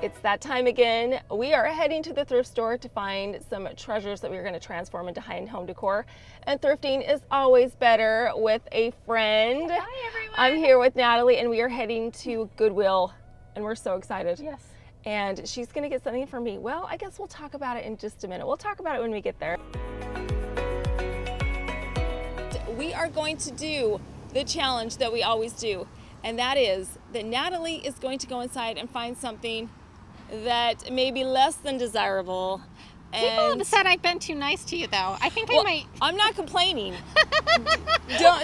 It's that time again. We are heading to the thrift store to find some treasures that we're going to transform into home decor. And thrifting is always better with a friend. Hi everyone. I'm here with Natalie and we are heading to Goodwill and we're so excited. Yes. And she's going to get something for me. Well, I guess we'll talk about it in just a minute. We'll talk about it when we get there. We are going to do the challenge that we always do. And that is that Natalie is going to go inside and find something that may be less than desirable. People have said I've been too nice to you, though. I think I might. I'm not complaining.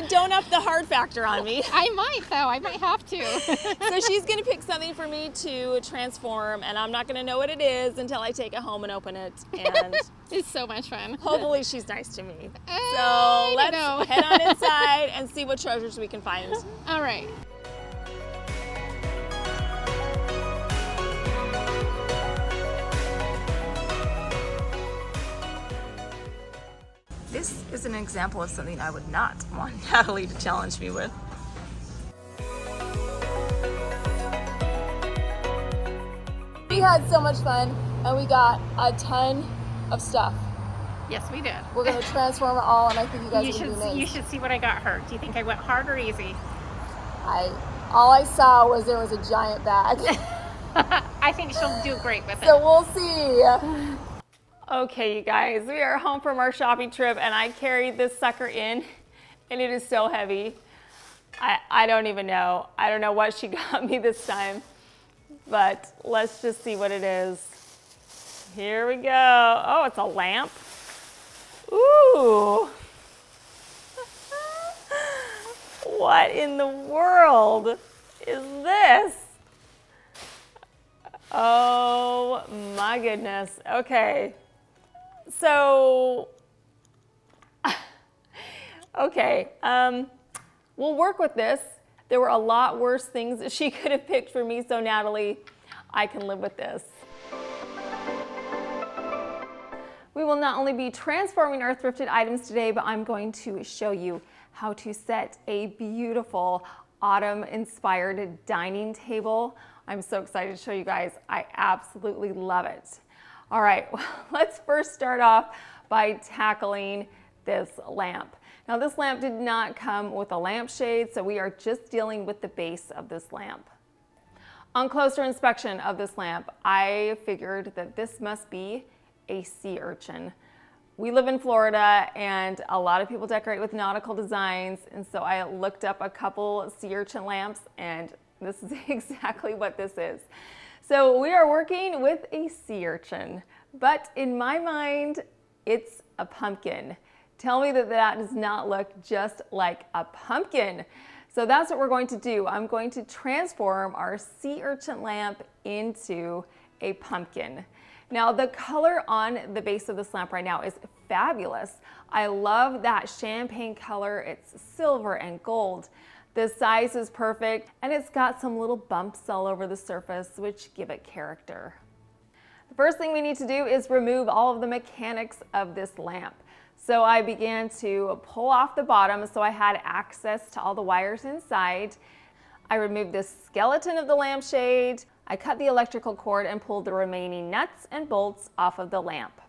don't up the hard factor on me. I might, though. I might have to. So she's going to pick something for me to transform, and I'm not going to know what it is until I take it home and open it. And it's so much fun. Hopefully she's nice to me. So let's head on inside and see what treasures we can find. All right. This is an example of something I would not want Natalie to challenge me with. We had so much fun and we got a ton of stuff. Yes, we did. We're going to transform it all and I think you guys are going to be amazed. You should see what I got her. Do you think I went hard or easy? All I saw was there was a giant bag. I think she'll do great with it. So we'll see. Okay, you guys, we are home from our shopping trip and I carried this sucker in and it is so heavy. I don't even know. I don't know what she got me this time, but let's just see what it is. Here we go. Oh, it's a lamp. Ooh. What in the world is this? Oh my goodness. Okay. So, okay, we'll work with this. There were a lot worse things that she could have picked for me, so Natalie, I can live with this. We will not only be transforming our thrifted items today, but I'm going to show you how to set a beautiful autumn-inspired dining table. I'm so excited to show you guys. I absolutely love it. All right, well, let's first start off by tackling this lamp. Now this lamp did not come with a lampshade, so we are just dealing with the base of this lamp. On closer inspection of this lamp, I figured that this must be a sea urchin. We live in Florida and a lot of people decorate with nautical designs, and so I looked up a couple sea urchin lamps and this is exactly what this is. So we are working with a sea urchin, but in my mind, it's a pumpkin. Tell me that that does not look just like a pumpkin. So that's what we're going to do. I'm going to transform our sea urchin lamp into a pumpkin. Now the color on the base of this lamp right now is fabulous. I love that champagne color. It's silver and gold. The size is perfect and it's got some little bumps all over the surface which give it character. The first thing we need to do is remove all of the mechanics of this lamp. So I began to pull off the bottom so I had access to all the wires inside. I removed the skeleton of the lampshade. I cut the electrical cord and pulled the remaining nuts and bolts off of the lamp.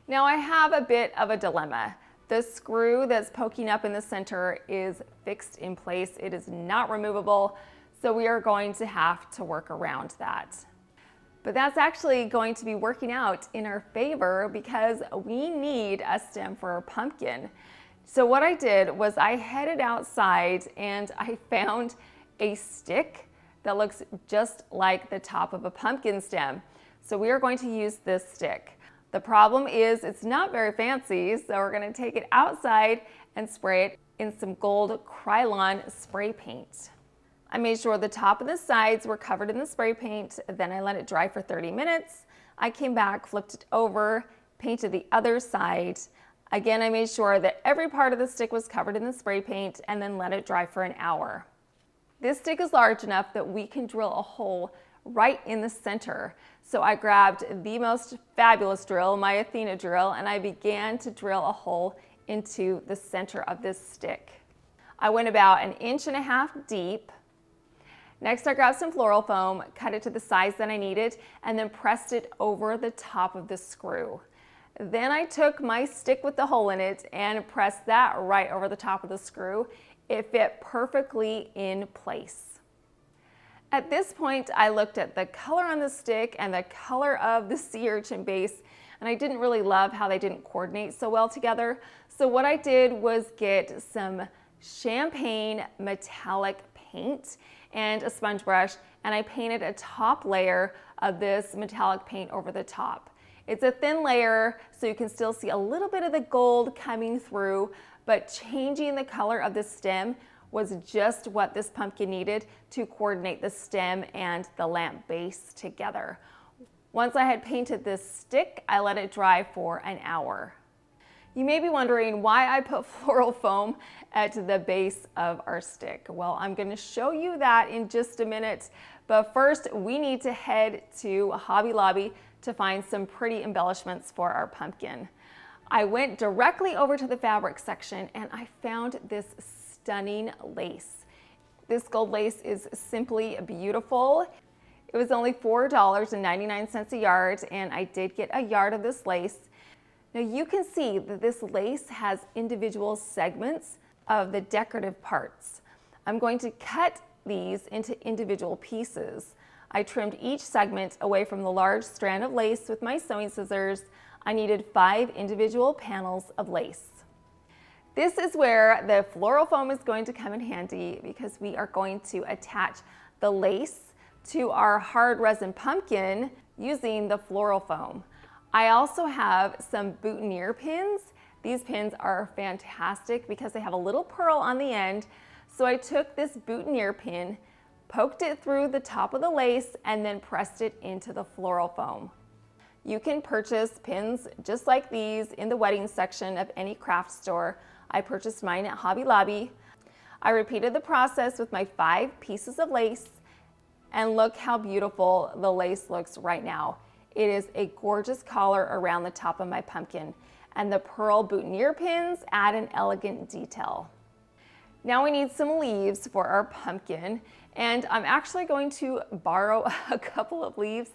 Now I have a bit of a dilemma. The screw that's poking up in the center is fixed in place. It is not removable, so we are going to have to work around that. But that's actually going to be working out in our favor because we need a stem for our pumpkin. So what I did was I headed outside and I found a stick that looks just like the top of a pumpkin stem. So we are going to use this stick. The problem is it's not very fancy, so we're gonna take it outside and spray it in some gold Krylon spray paint. I made sure the top and the sides were covered in the spray paint, then I let it dry for 30 minutes. I came back, flipped it over, painted the other side. Again, I made sure that every part of the stick was covered in the spray paint and then let it dry for an hour. This stick is large enough that we can drill a hole right in the center. So I grabbed the most fabulous drill, my Athena drill, and I began to drill a hole into the center of this stick. I went about 1.5 inches deep Next, I grabbed some floral foam, cut it to the size that I needed, and then pressed it over the top of the screw. Then I took my stick with the hole in it and pressed that right over the top of the screw. It fit perfectly in place. At this point, I looked at the color on the stick and the color of the sea urchin base, and I didn't really love how they didn't coordinate so well together. So what I did was get some champagne metallic paint and a sponge brush, and I painted a top layer of this metallic paint over the top. It's a thin layer, so you can still see a little bit of the gold coming through, but changing the color of the stem was just what this pumpkin needed to coordinate the stem and the lamp base together. Once I had painted this stick, I let it dry for an hour. You may be wondering why I put floral foam at the base of our stick. Well, I'm going to show you that in just a minute, but first we need to head to Hobby Lobby to find some pretty embellishments for our pumpkin. I went directly over to the fabric section and I found this stunning lace. This gold lace is simply beautiful. It was only $4.99 a yard, and I did get a yard of this lace. Now you can see that this lace has individual segments of the decorative parts. I'm going to cut these into individual pieces. I trimmed each segment away from the large strand of lace with my sewing scissors. I needed 5 individual panels of lace. This is where the floral foam is going to come in handy, because we are going to attach the lace to our hard resin pumpkin using the floral foam. I also have some boutonniere pins. These pins are fantastic because they have a little pearl on the end. So I took this boutonniere pin, poked it through the top of the lace, and then pressed it into the floral foam. You can purchase pins just like these in the wedding section of any craft store. I purchased mine at Hobby Lobby. I repeated the process with my 5 pieces of lace, and look how beautiful the lace looks right now. It is a gorgeous collar around the top of my pumpkin, and the pearl boutonniere pins add an elegant detail. Now we need some leaves for our pumpkin, and I'm actually going to borrow a couple of leaves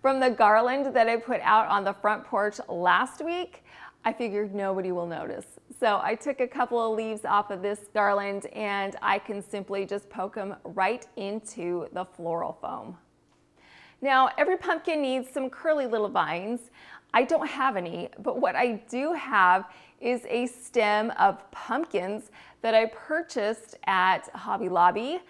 from the garland that I put out on the front porch last week. I figured nobody will notice. So I took a couple of leaves off of this garland, and I can simply just poke them right into the floral foam. Now, every pumpkin needs some curly little vines. I don't have any, but what I do have is a stem of pumpkins that I purchased at Hobby Lobby.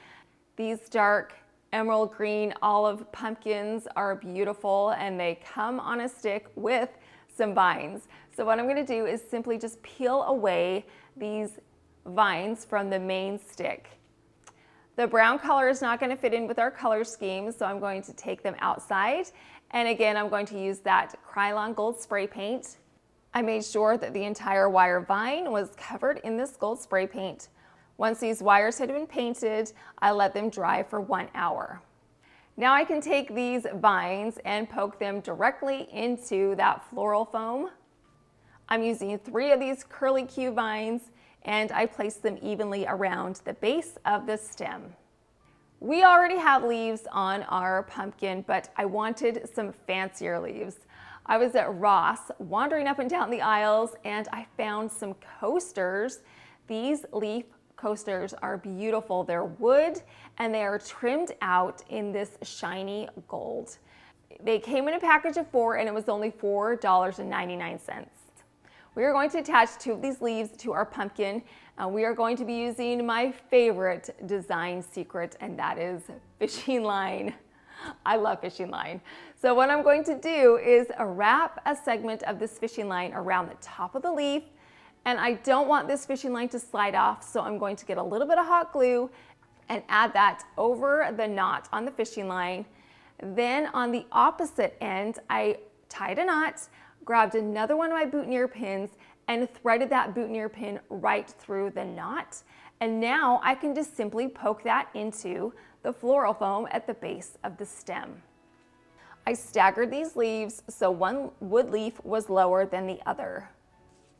These dark emerald green olive pumpkins are beautiful, and they come on a stick with some vines. So what I'm going to do is simply just peel away these vines from the main stick. The brown color is not going to fit in with our color scheme, so I'm going to take them outside. And again, I'm going to use that Krylon gold spray paint. I made sure that the entire wire vine was covered in this gold spray paint. Once these wires had been painted, I let them dry for 1 hour. Now I can take these vines and poke them directly into that floral foam. I'm using 3 of these curly Q vines, and I place them evenly around the base of the stem. We already have leaves on our pumpkin, but I wanted some fancier leaves. I was at Ross wandering up and down the aisles, and I found some coasters. These leaf coasters are beautiful. They're wood, and they are trimmed out in this shiny gold. They came in a package of 4, and it was only $4.99. We are going to attach 2 of these leaves to our pumpkin. We are going to be using my favorite design secret, and that is fishing line. I love fishing line. So what I'm going to do is wrap a segment of this fishing line around the top of the leaf, and I don't want this fishing line to slide off, so I'm going to get a little bit of hot glue and add that over the knot on the fishing line. Then on the opposite end, I tied a knot, grabbed another one of my boutonniere pins, and threaded that boutonniere pin right through the knot. And now I can just simply poke that into the floral foam at the base of the stem. I staggered these leaves so one wood leaf was lower than the other.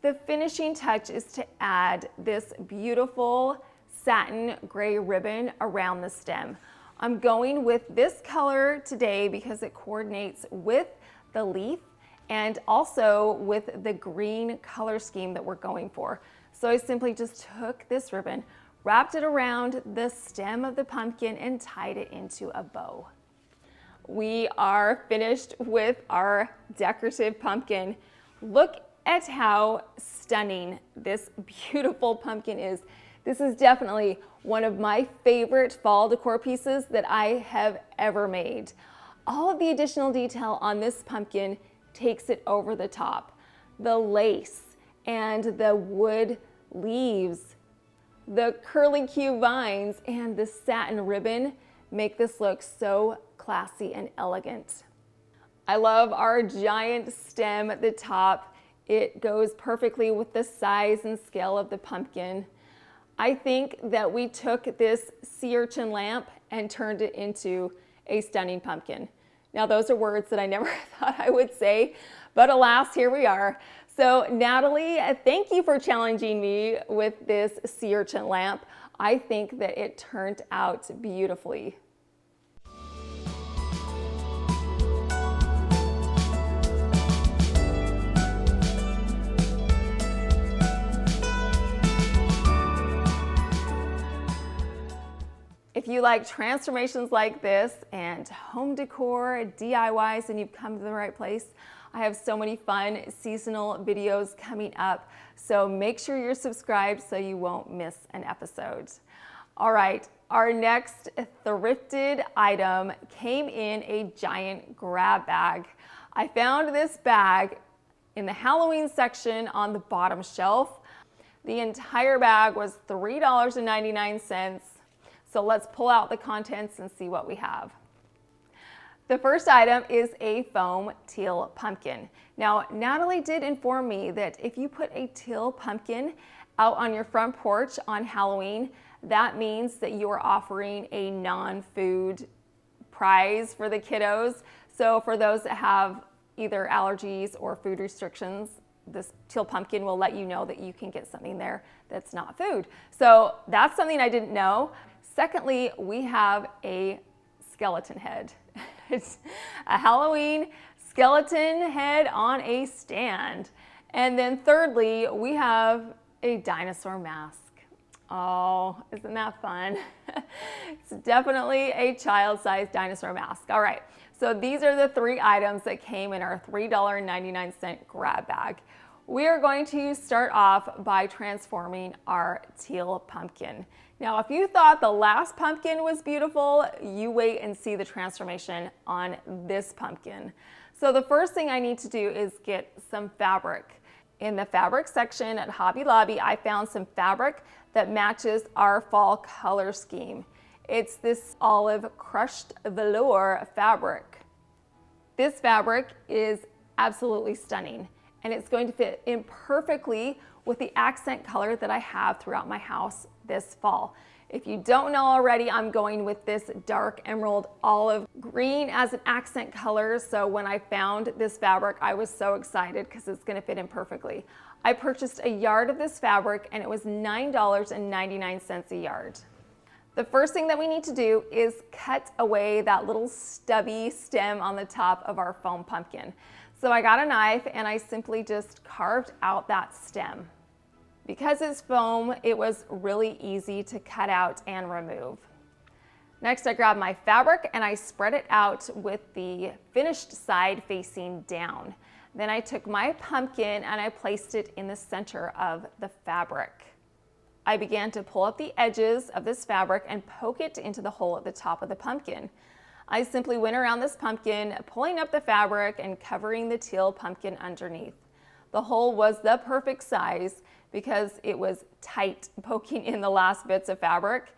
The finishing touch is to add this beautiful satin gray ribbon around the stem. I'm going with this color today because it coordinates with the leaf and also with the green color scheme that we're going for. So I simply just took this ribbon, wrapped it around the stem of the pumpkin and tied it into a bow. We are finished with our decorative pumpkin. Look at how stunning this beautiful pumpkin is. This is definitely one of my favorite fall decor pieces that I have ever made. All of the additional detail on this pumpkin takes it over the top. The lace and the wood leaves, the curly Q vines, and the satin ribbon make this look so classy and elegant. I love our giant stem at the top. It goes perfectly with the size and scale of the pumpkin. I think that we took this sea urchin lamp and turned it into a stunning pumpkin. Now those are words that I never thought I would say, but alas, here we are. So Natalie, thank you for challenging me with this sea urchin lamp. I think that it turned out beautifully. If you like transformations like this and home decor, DIYs, and you've come to the right place, I have so many fun seasonal videos coming up. So make sure you're subscribed so you won't miss an episode. All right, our next thrifted item came in a giant grab bag. I found this bag in the Halloween section on the bottom shelf. The entire bag was $3.99. So let's pull out the contents and see what we have. The first item is a foam teal pumpkin. Now, Natalie did inform me that if you put a teal pumpkin out on your front porch on Halloween, that means that you are offering a non-food prize for the kiddos. So for those that have either allergies or food restrictions, this teal pumpkin will let you know that you can get something there that's not food. So that's something I didn't know. Secondly, we have a skeleton head. It's a Halloween skeleton head on a stand. And then thirdly, we have a dinosaur mask. Oh, isn't that fun? It's definitely a child-sized dinosaur mask. All right, so these are the three items that came in our $3.99 grab bag. We are going to start off by transforming our teal pumpkin. Now, if you thought the last pumpkin was beautiful, you wait and see the transformation on this pumpkin. So the first thing I need to do is get some fabric. In the fabric section at Hobby Lobby, I found some fabric that matches our fall color scheme. It's this olive crushed velour fabric. This fabric is absolutely stunning, and it's going to fit in perfectly with the accent color that I have throughout my house this fall. If you don't know already, I'm going with this dark emerald olive green as an accent color. So when I found this fabric, I was so excited because it's going to fit in perfectly. I purchased a yard of this fabric and it was $9.99 a yard. The first thing that we need to do is cut away that little stubby stem on the top of our foam pumpkin. So I got a knife and I simply just carved out that stem. Because it's foam, it was really easy to cut out and remove. Next, I grabbed my fabric and I spread it out with the finished side facing down. Then I took my pumpkin and I placed it in the center of the fabric. I began to pull up the edges of this fabric and poke it into the hole at the top of the pumpkin. I simply went around this pumpkin, pulling up the fabric and covering the teal pumpkin underneath. The hole was the perfect size because it was tight, poking in the last bits of fabric.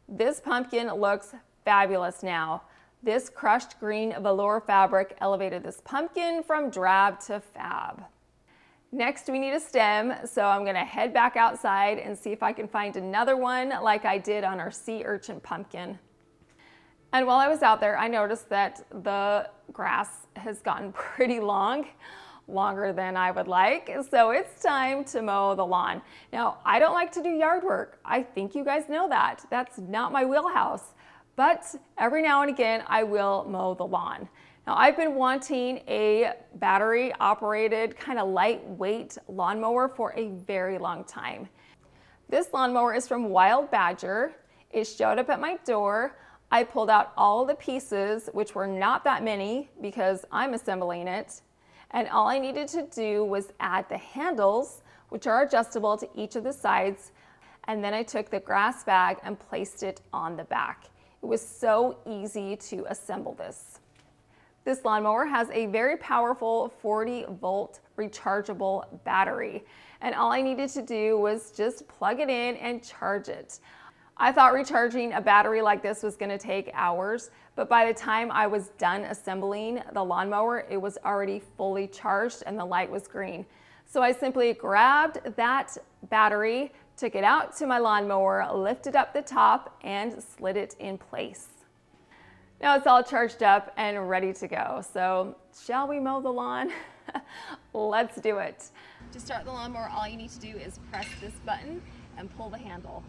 This pumpkin looks fabulous now. This crushed green velour fabric elevated this pumpkin from drab to fab. Next, we need a stem, so I'm gonna head back outside and see if I can find another one like I did on our sea urchin pumpkin. And while I was out there, I noticed that the grass has gotten pretty long, longer than I would like, so it's time to mow the lawn. Now, I don't like to do yard work. I think you guys know that. That's not my wheelhouse. but every now and again I will mow the lawn. Now I've been wanting a battery operated kind of lightweight lawnmower for a very long time. This lawnmower is from Wild Badger. It showed up at my door. I pulled out all the pieces, which were not that many because I'm assembling it. And all I needed to do was add the handles, which are adjustable to each of the sides. And then I took the grass bag and placed it on the back. It was so easy to assemble this. This lawnmower has a very powerful 40-volt rechargeable battery. And all I needed to do was just plug it in and charge it. I thought recharging a battery like this was going to take hours, but by the time I was done assembling the lawnmower, it was already fully charged and the light was green. So I simply grabbed that battery, took it out to my lawnmower, lifted up the top, and slid it in place. Now it's all charged up and ready to go. So shall we mow the lawn? Let's do it. To start the lawnmower, all you need to do is press this button and pull the handle.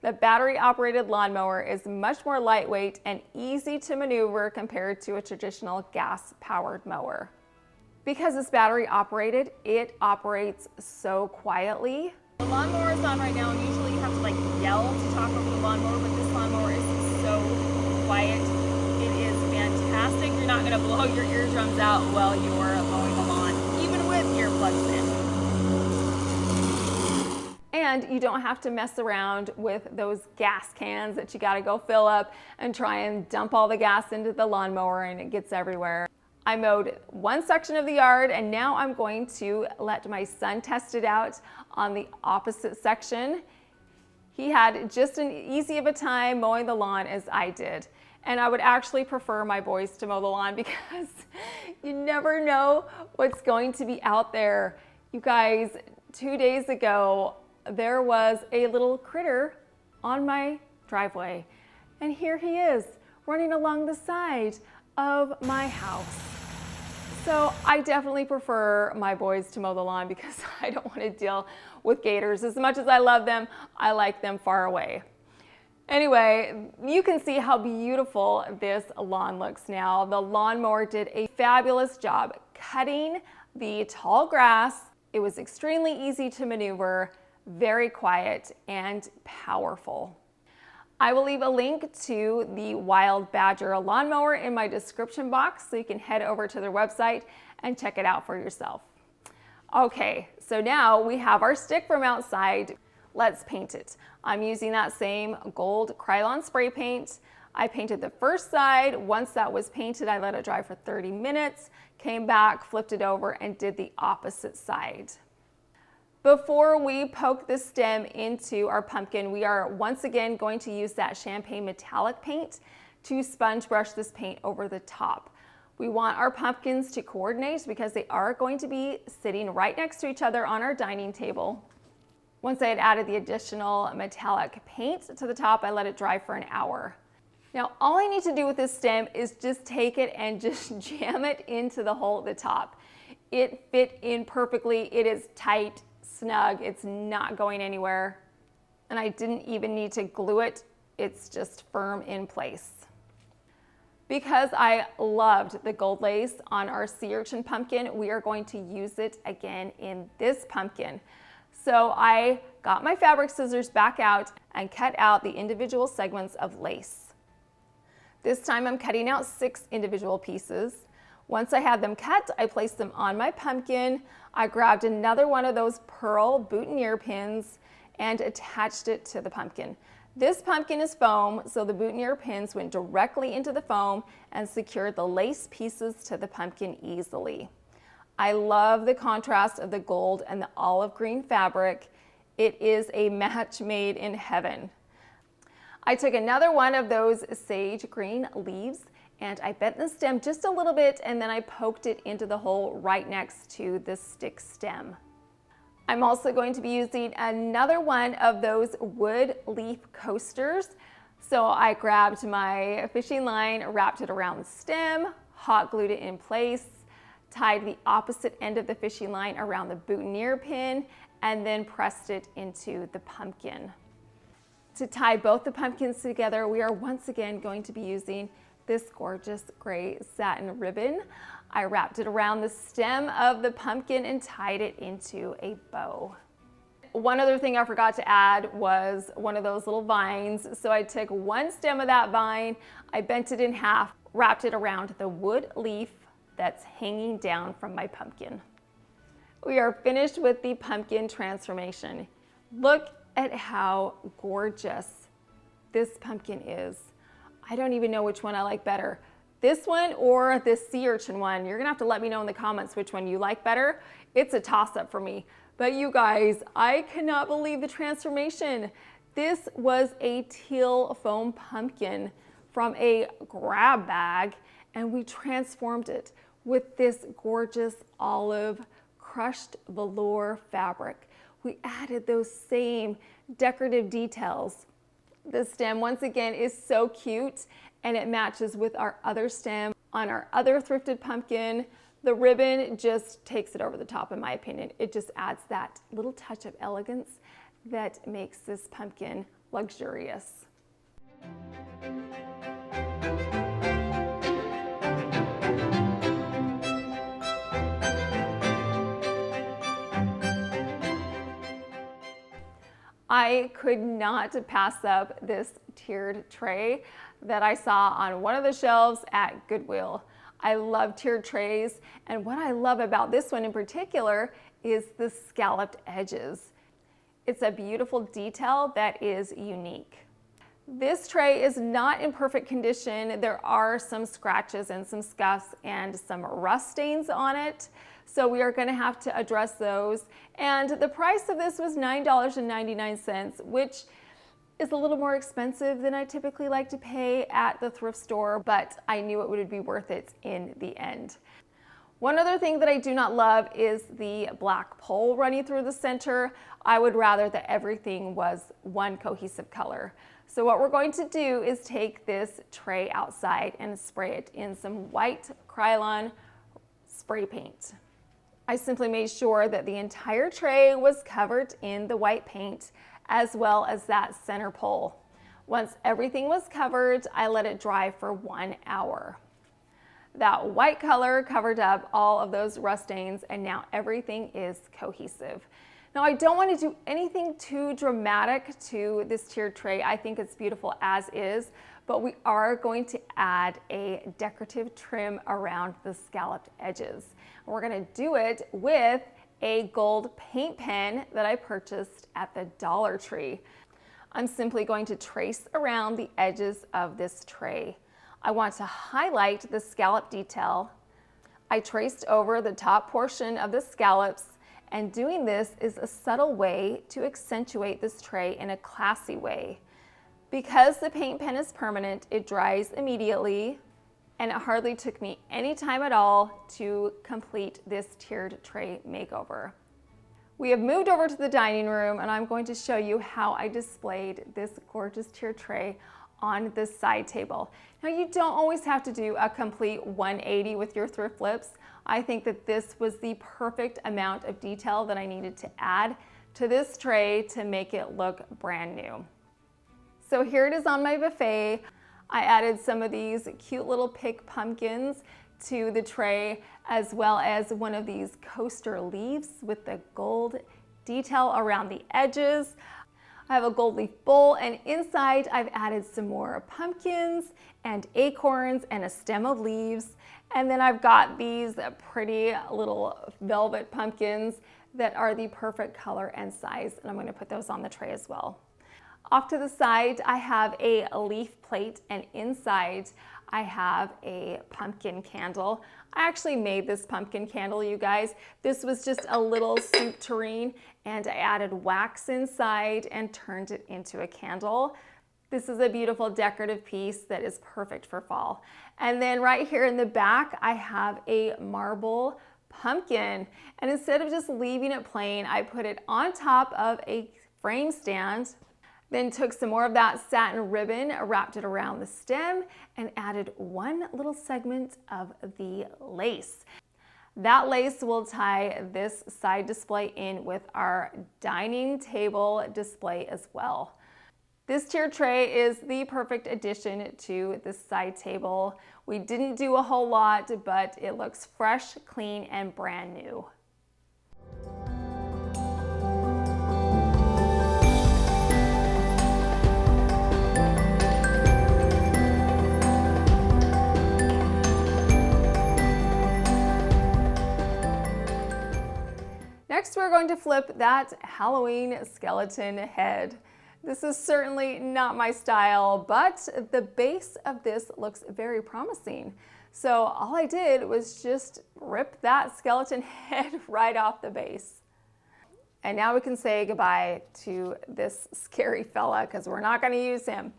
The battery-operated lawnmower is much more lightweight and easy to maneuver compared to a traditional gas-powered mower. Because it's battery-operated, it operates so quietly. The lawnmower is on right now, and usually you have to yell to talk over the lawnmower, but this lawnmower is so quiet. It is fantastic. You're not going to blow your eardrums out while you're mowing the lawn, even with earplugs in. And you don't have to mess around with those gas cans that you got to go fill up and try and dump all the gas into the lawnmower and it gets everywhere. I mowed one section of the yard and now I'm going to let my son test it out on the opposite section. He had just as easy of a time mowing the lawn as I did. And I would actually prefer my boys to mow the lawn because you never know what's going to be out there. You guys, 2 days ago, there was a little critter on my driveway. And here he is running along the side of my house. So I definitely prefer my boys to mow the lawn because I don't want to deal with gators. As much as I love them, I like them far away. Anyway, you can see how beautiful this lawn looks now. The lawnmower did a fabulous job cutting the tall grass. It was extremely easy to maneuver, very quiet and powerful. I will leave a link to the Wild Badger lawnmower in my description box so you can head over to their website and check it out for yourself. Okay, so now we have our stick from outside. Let's paint it. I'm using that same gold Krylon spray paint. I painted the first side. Once that was painted, I let it dry for 30 minutes, came back, flipped it over, and did the opposite side. Before we poke the stem into our pumpkin, we are once again going to use that champagne metallic paint to sponge brush this paint over the top. We want our pumpkins to coordinate because they are going to be sitting right next to each other on our dining table. Once I had added the additional metallic paint to the top, I let it dry for an hour. Now, all I need to do with this stem is just take it and just jam it into the hole at the top. It fit in perfectly. It is tight, snug. It's not going anywhere. And I didn't even need to glue it. It's just firm in place. Because I loved the gold lace on our sea urchin pumpkin, we are going to use it again in this pumpkin. So I got my fabric scissors back out and cut out the individual segments of lace. This time I'm cutting out 6 individual pieces. Once I had them cut, I placed them on my pumpkin. I grabbed another one of those pearl boutonniere pins and attached it to the pumpkin. This pumpkin is foam, so the boutonniere pins went directly into the foam and secured the lace pieces to the pumpkin easily. I love the contrast of the gold and the olive green fabric. It is a match made in heaven. I took another one of those sage green leaves and I bent the stem just a little bit and then I poked it into the hole right next to the stick stem. I'm also going to be using another one of those wood leaf coasters. So I grabbed my fishing line, wrapped it around the stem, hot glued it in place, tied the opposite end of the fishing line around the boutonniere pin, and then pressed it into the pumpkin. To tie both the pumpkins together, we are once again going to be using this gorgeous gray satin ribbon. I wrapped it around the stem of the pumpkin and tied it into a bow. One other thing I forgot to add was one of those little vines. So I took one stem of that vine, I bent it in half, wrapped it around the wood leaf that's hanging down from my pumpkin. We are finished with the pumpkin transformation. Look at how gorgeous this pumpkin is. I don't even know which one I like better. This one or this sea urchin one. You're gonna have to let me know in the comments which one you like better. It's a toss-up for me. But you guys, I cannot believe the transformation. This was a teal foam pumpkin from a grab bag, and we transformed it with this gorgeous olive crushed velour fabric. We added those same decorative details. The stem, once again, is so cute, and it matches with our other stem on our other thrifted pumpkin. The ribbon just takes it over the top, in my opinion. It just adds that little touch of elegance that makes this pumpkin luxurious. I could not pass up this tiered tray that I saw on one of the shelves at Goodwill. I love tiered trays, and what I love about this one in particular is the scalloped edges. It's a beautiful detail that is unique. This tray is not in perfect condition. There are some scratches and some scuffs and some rust stains on it. So we are going to have to address those. And the price of this was $9.99, which is a little more expensive than I typically like to pay at the thrift store, but I knew it would be worth it in the end. One other thing that I do not love is the black pole running through the center. I would rather that everything was one cohesive color. So what we're going to do is take this tray outside and spray it in some white Krylon spray paint. I simply made sure that the entire tray was covered in the white paint, as well as that center pole. Once everything was covered, I let it dry for 1 hour. That white color covered up all of those rust stains, and now everything is cohesive. Now, I don't want to do anything too dramatic to this tiered tray. I think it's beautiful as is, but we are going to add a decorative trim around the scalloped edges. And we're going to do it with a gold paint pen that I purchased at the Dollar Tree. I'm simply going to trace around the edges of this tray. I want to highlight the scallop detail. I traced over the top portion of the scallops, and doing this is a subtle way to accentuate this tray in a classy way. Because the paint pen is permanent, it dries immediately, and it hardly took me any time at all to complete this tiered tray makeover. We have moved over to the dining room, and I'm going to show you how I displayed this gorgeous tiered tray on this side table. Now, you don't always have to do a complete 180 with your thrift flips. I think that this was the perfect amount of detail that I needed to add to this tray to make it look brand new. So here it is on my buffet. I added some of these cute little pick pumpkins to the tray, as well as one of these coaster leaves with the gold detail around the edges. I have a gold leaf bowl, and inside I've added some more pumpkins and acorns and a stem of leaves. And then I've got these pretty little velvet pumpkins that are the perfect color and size, and I'm going to put those on the tray as well. Off to the side, I have a leaf plate, and inside I have a pumpkin candle. I actually made this pumpkin candle, you guys. This was just a little soup tureen, and I added wax inside and turned it into a candle. This is a beautiful decorative piece that is perfect for fall. And then right here in the back, I have a marble pumpkin. And instead of just leaving it plain, I put it on top of a frame stand. Then took some more of that satin ribbon, wrapped it around the stem, and added one little segment of the lace. That lace will tie this side display in with our dining table display as well. This tier tray is the perfect addition to this side table. We didn't do a whole lot, but it looks fresh, clean, and brand new. Next, we're going to flip that Halloween skeleton head. This is certainly not my style, but the base of this looks very promising. So all I did was just rip that skeleton head right off the base. And now we can say goodbye to this scary fella because we're not going to use him.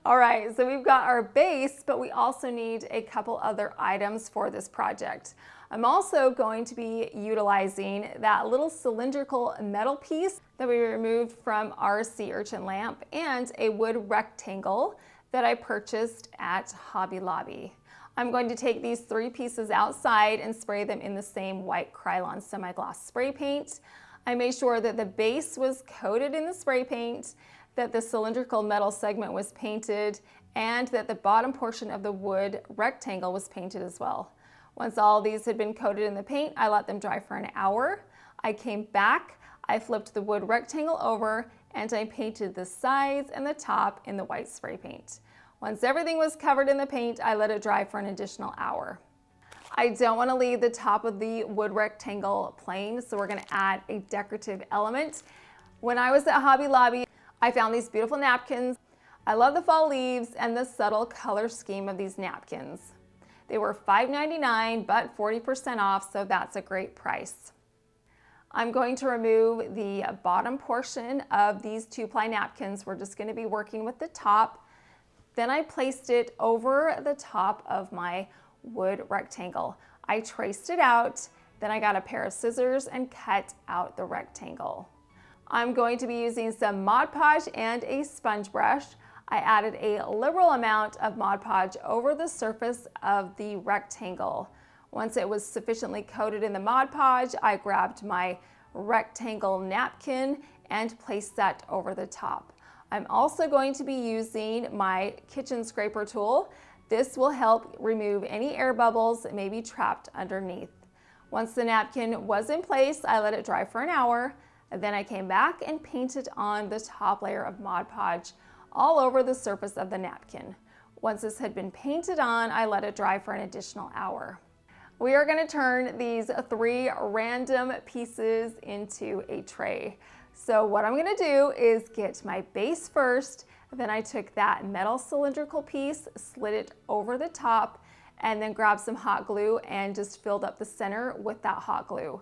All right, so we've got our base, but we also need a couple other items for this project. I'm also going to be utilizing that little cylindrical metal piece that we removed from our sea urchin lamp and a wood rectangle that I purchased at Hobby Lobby. I'm going to take these 3 pieces outside and spray them in the same white Krylon semi-gloss spray paint. I made sure that the base was coated in the spray paint, that the cylindrical metal segment was painted, and that the bottom portion of the wood rectangle was painted as well. Once all these had been coated in the paint, I let them dry for an hour. I came back, I flipped the wood rectangle over, and I painted the sides and the top in the white spray paint. Once everything was covered in the paint, I let it dry for an additional hour. I don't want to leave the top of the wood rectangle plain, so we're going to add a decorative element. When I was at Hobby Lobby, I found these beautiful napkins. I love the fall leaves and the subtle color scheme of these napkins. They were $5.99, but 40% off, so that's a great price. I'm going to remove the bottom portion of these 2-ply napkins. We're just going to be working with the top. Then I placed it over the top of my wood rectangle. I traced it out, then I got a pair of scissors and cut out the rectangle. I'm going to be using some Mod Podge and a sponge brush. I added a liberal amount of Mod Podge over the surface of the rectangle. Once it was sufficiently coated in the Mod Podge, I grabbed my rectangle napkin and placed that over the top. I'm also going to be using my kitchen scraper tool. This will help remove any air bubbles that may be trapped underneath. Once the napkin was in place, I let it dry for an hour. And then I came back and painted on the top layer of Mod Podge all over the surface of the napkin. Once this had been painted on, I let it dry for an additional hour. We are going to turn these 3 random pieces into a tray. So what I'm going to do is get my base first, then I took that metal cylindrical piece, slid it over the top, and then grabbed some hot glue and just filled up the center with that hot glue.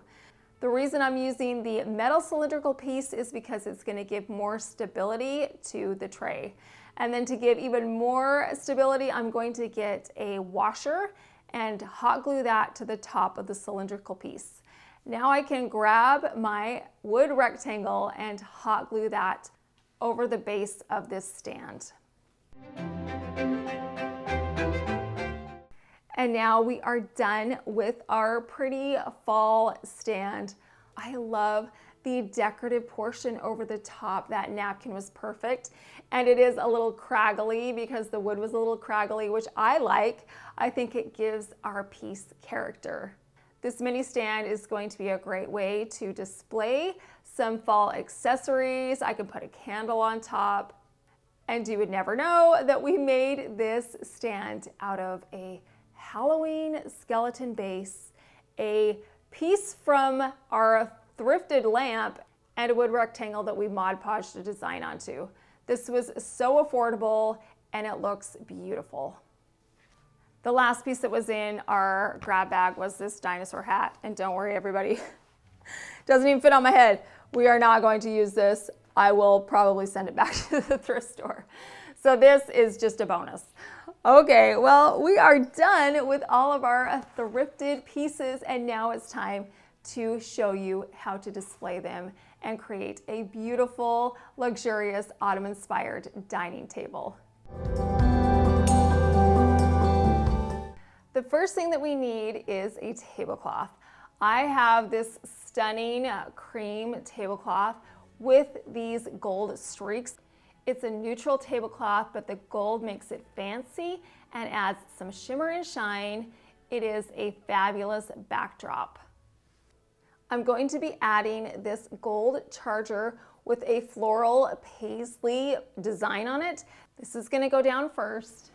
The reason I'm using the metal cylindrical piece is because it's going to give more stability to the tray. And then to give even more stability, I'm going to get a washer and hot glue that to the top of the cylindrical piece. Now I can grab my wood rectangle and hot glue that over the base of this stand. And now we are done with our pretty fall stand. I love the decorative portion over the top. That napkin was perfect. And it is a little craggly because the wood was a little craggly, which I like. I think it gives our piece character. This mini stand is going to be a great way to display some fall accessories. I can put a candle on top. And you would never know that we made this stand out of a Halloween skeleton base, a piece from our thrifted lamp, and a wood rectangle that we Mod Podged the design onto. This was so affordable and it looks beautiful. The last piece that was in our grab bag was this dinosaur hat. And don't worry everybody, doesn't even fit on my head. We are not going to use this. I will probably send it back to the thrift store. So this is just a bonus. Okay, well, we are done with all of our thrifted pieces, and now it's time to show you how to display them and create a beautiful, luxurious, autumn-inspired dining table. The first thing that we need is a tablecloth. I have this stunning cream tablecloth with these gold streaks. It's a neutral tablecloth, but the gold makes it fancy and adds some shimmer and shine. It is a fabulous backdrop. I'm going to be adding this gold charger with a floral paisley design on it. This is going to go down first.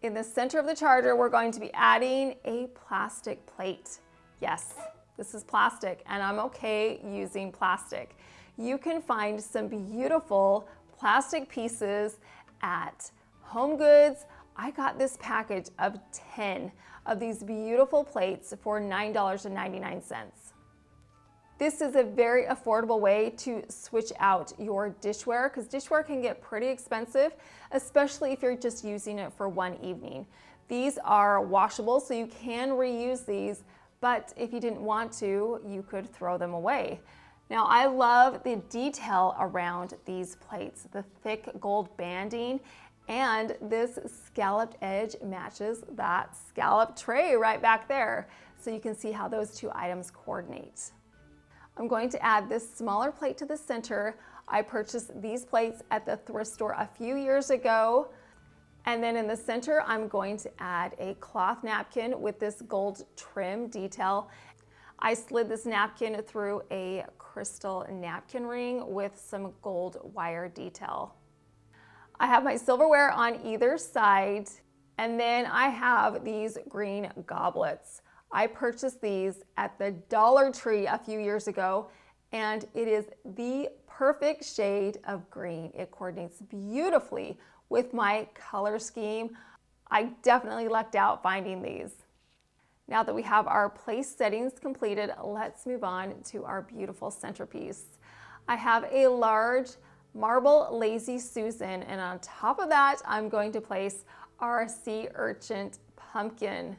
In the center of the charger, we're going to be adding a plastic plate. Yes, this is plastic, and I'm okay using plastic. You can find some beautiful plastic pieces at Home Goods. I got this package of 10 of these beautiful plates for $9.99. This is a very affordable way to switch out your dishware, because dishware can get pretty expensive, especially if you're just using it for one evening. These are washable, so you can reuse these, but if you didn't want to, you could throw them away. Now, I love the detail around these plates, the thick gold banding, and this scalloped edge matches that scalloped tray right back there. So you can see how those two items coordinate. I'm going to add this smaller plate to the center. I purchased these plates at the thrift store a few years ago. And then in the center, I'm going to add a cloth napkin with this gold trim detail. I slid this napkin through a crystal napkin ring with some gold wire detail. I have my silverware on either side, and then I have these green goblets. I purchased these at the Dollar Tree a few years ago, and it is the perfect shade of green. It coordinates beautifully with my color scheme. I definitely lucked out finding these. Now that we have our place settings completed, let's move on to our beautiful centerpiece. I have a large marble Lazy Susan, and on top of that, I'm going to place our sea urchin pumpkin.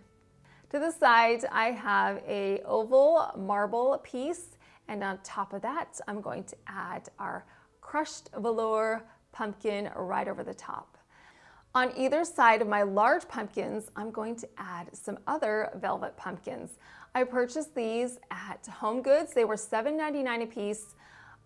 To the side, I have a oval marble piece, and on top of that, I'm going to add our crushed velour pumpkin right over the top. On either side of my large pumpkins, I'm going to add some other velvet pumpkins. I purchased these at Home Goods. They were $7.99 a piece.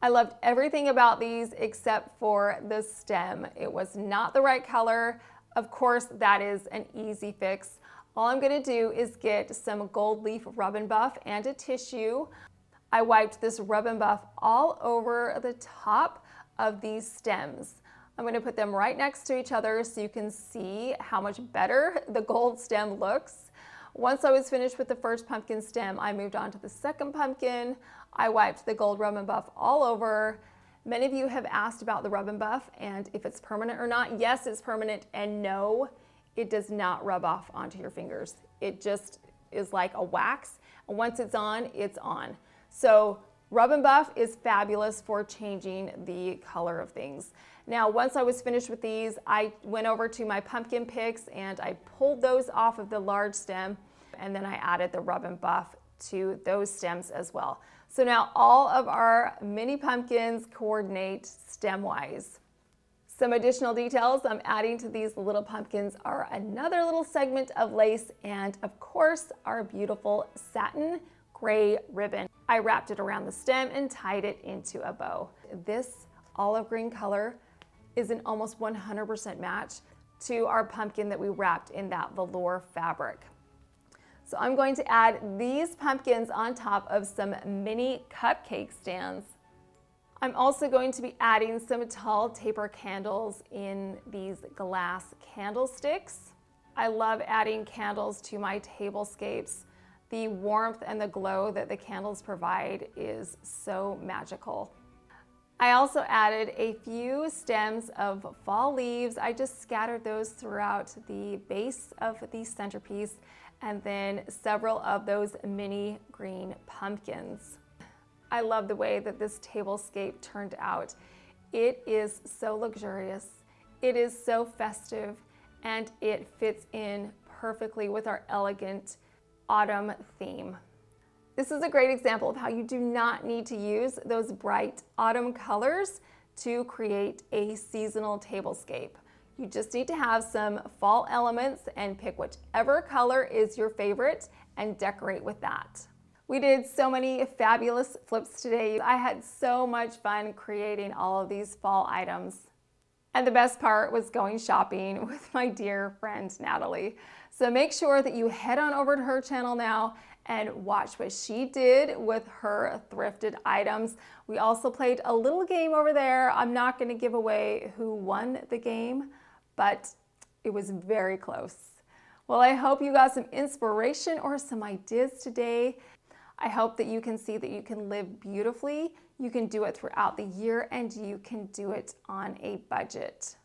I loved everything about these except for the stem. It was not the right color. Of course, that is an easy fix. All I'm going to do is get some gold leaf rub and buff and a tissue. I wiped this rub and buff all over the top of these stems. I'm going to put them right next to each other so you can see how much better the gold stem looks. Once I was finished with the first pumpkin stem, I moved on to the second pumpkin. I wiped the gold rub and buff all over. Many of you have asked about the rub and buff and if it's permanent or not. Yes, it's permanent, and no, it does not rub off onto your fingers. It just is like a wax, and once it's on, it's on. So rub and buff is fabulous for changing the color of things. Now, once I was finished with these, I went over to my pumpkin picks and I pulled those off of the large stem, and then I added the rub and buff to those stems as well. So now all of our mini pumpkins coordinate stem-wise. Some additional details I'm adding to these little pumpkins are another little segment of lace and, of course, our beautiful satin gray ribbon. I wrapped it around the stem and tied it into a bow. This olive green color is an almost 100% match to our pumpkin that we wrapped in that velour fabric. So I'm going to add these pumpkins on top of some mini cupcake stands. I'm also going to be adding some tall taper candles in these glass candlesticks. I love adding candles to my tablescapes. The warmth and the glow that the candles provide is so magical. I also added a few stems of fall leaves. I just scattered those throughout the base of the centerpiece, and then several of those mini green pumpkins. I love the way that this tablescape turned out. It is so luxurious, it is so festive, and it fits in perfectly with our elegant autumn theme. This is a great example of how you do not need to use those bright autumn colors to create a seasonal tablescape. You just need to have some fall elements and pick whichever color is your favorite and decorate with that. We did so many fabulous flips today. I had so much fun creating all of these fall items. And the best part was going shopping with my dear friend Natalie. So make sure that you head on over to her channel now and watch what she did with her thrifted items. We also played a little game over there. I'm not going to give away who won the game, but it was very close. Well, I hope you got some inspiration or some ideas today. I hope that you can see that you can live beautifully, you can do it throughout the year, and you can do it on a budget.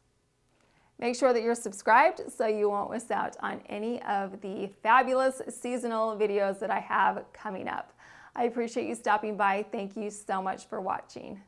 Make sure that you're subscribed so you won't miss out on any of the fabulous seasonal videos that I have coming up. I appreciate you stopping by. Thank you so much for watching.